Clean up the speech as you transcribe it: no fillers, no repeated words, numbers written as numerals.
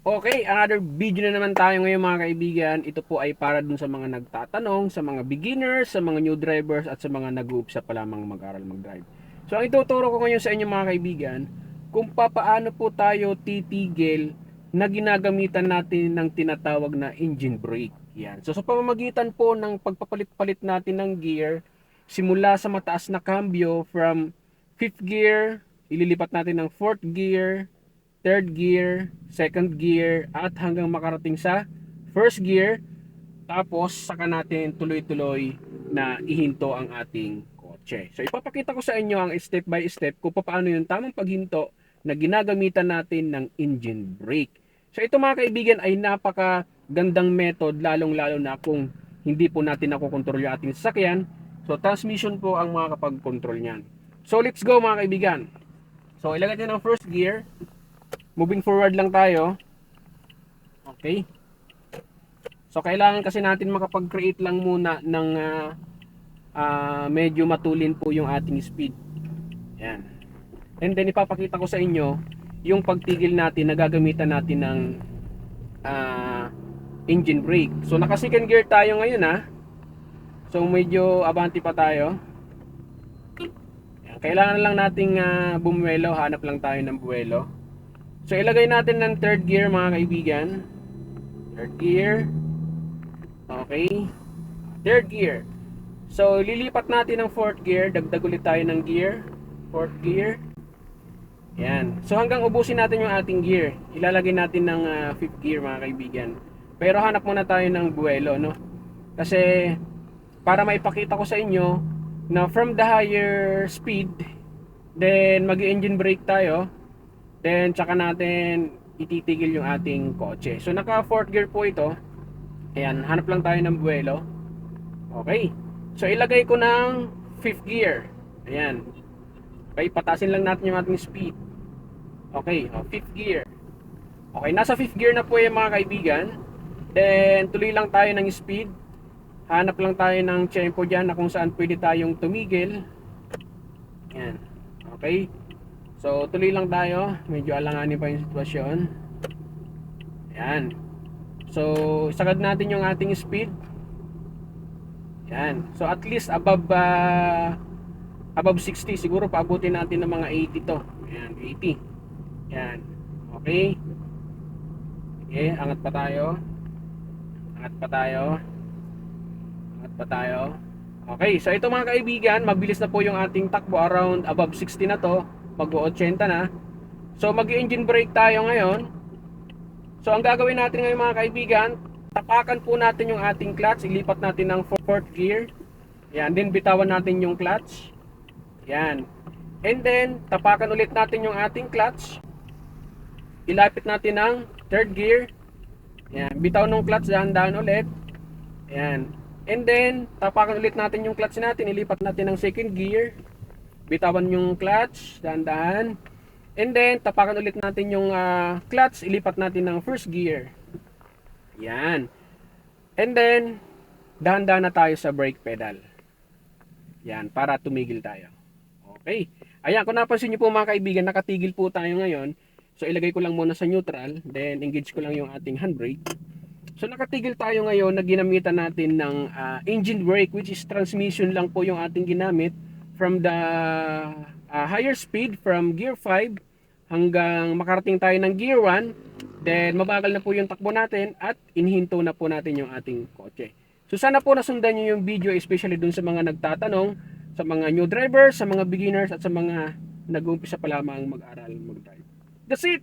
Okay, another video na naman tayo ngayon mga kaibigan. Ito po ay para dun sa mga nagtatanong, sa mga beginners, sa mga new drivers at sa mga nag-uumpisa pa lamang mag-aral mag-drive. So ang ituturo ko ngayon sa inyo mga kaibigan, kung papaano po tayo titigil na ginagamitan natin ng tinatawag na engine brake. Yan. So sa pamamagitan po ng pagpapalit-palit natin ng gear, simula sa mataas na cambio from 5th gear, ililipat natin ng 4th gear, third gear, second gear, at hanggang makarating sa first gear. Tapos saka natin tuloy-tuloy na ihinto ang ating kotse. So ipapakita ko sa inyo ang step by step kung paano yung tamang paghinto na ginagamitan natin ng engine brake. So ito mga kaibigan ay napaka gandang method, lalong-lalo na kung hindi po natin nakokontrol yung ating sasakyan. So transmission po ang makakapag-control niyan. So let's go mga kaibigan. So ilagay natin ang first gear. Moving forward lang tayo. Okay. So kailangan kasi natin makapag-create lang muna ng medyo matulin po yung ating speed. Yan. And then ipapakita ko sa inyo yung pagtigil natin na gagamitan natin ng engine brake. So naka second gear tayo ngayon So medyo abante pa tayo. Yan. Kailangan lang nating bumuelo, hanap lang tayo ng buwelo. So ilagay natin ng third gear mga kaibigan. Third gear. Okay. Third gear. So lilipat natin ng fourth gear. Dagdag ulit tayo ng gear. Fourth gear. Yan. So hanggang ubusin natin yung ating gear. Ilalagay natin ng fifth gear mga kaibigan. Pero hanap muna tayo ng buwelo, no? Kasi para maipakita ko sa inyo na from the higher speed, then mag-engine brake tayo. Then tsaka natin ititigil yung ating kotse. So naka 4th gear po ito. Ayan, hanap lang tayo ng buwelo. Okay. So ilagay ko ng 5th gear. Ayan. Okay, patasin lang natin yung ating speed. Okay, 5th gear. Okay, nasa 5th gear na po yung mga kaibigan. Then tuloy lang tayo ng speed. Hanap lang tayo ng tempo dyan na kung saan pwede tayong tumigil. Ayan. Okay. So tuloy lang tayo, medyo alanganin pa yung sitwasyon. Ayan. So isagad natin yung ating speed. Ayan. So at least above 60, siguro paabutin natin ng mga 80 to. Ayan, 80. Ayan. Okay. Okay, angat pa tayo. Angat pa tayo. Angat pa tayo. Okay, so ito mga kaibigan, mabilis na po yung ating takbo, around above 60 na to. Mag-80 na. So mag-engine brake tayo ngayon. So ang gagawin natin ngayon mga kaibigan, tapakan po natin yung ating clutch, ilipat natin ng 4th gear. Yan, then bitawan natin yung clutch. Yan. And then tapakan ulit natin yung ating clutch. Ilapit natin ng 3rd gear. Yan, bitaw ng clutch, dahan-dahan ulit. Yan. And then tapakan ulit natin yung clutch natin, ilipat natin ng 2nd gear. Bitawan yung clutch, dahan-dahan. And then, tapakan ulit natin yung clutch, ilipat natin ng 1st gear. Yan. And then, dahan-dahan na tayo sa brake pedal. Yan, para tumigil tayo. Okay. Ayan, kung napansin nyo po mga kaibigan, nakatigil po tayo ngayon. So, ilagay ko lang muna sa neutral. Then, engage ko lang yung ating handbrake. So, nakatigil tayo ngayon na ginamitan natin ng engine brake, which is transmission lang po yung ating ginamit. From the higher speed from gear 5 hanggang makarating tayo ng gear 1, then mabagal na po yung takbo natin at inhinto na po natin yung ating kotse. So sana po nasundan nyo yung video, especially dun sa mga nagtatanong, sa mga new drivers, sa mga beginners at sa mga nag-uumpisa pa lamang mag-aral mag-drive. That's it!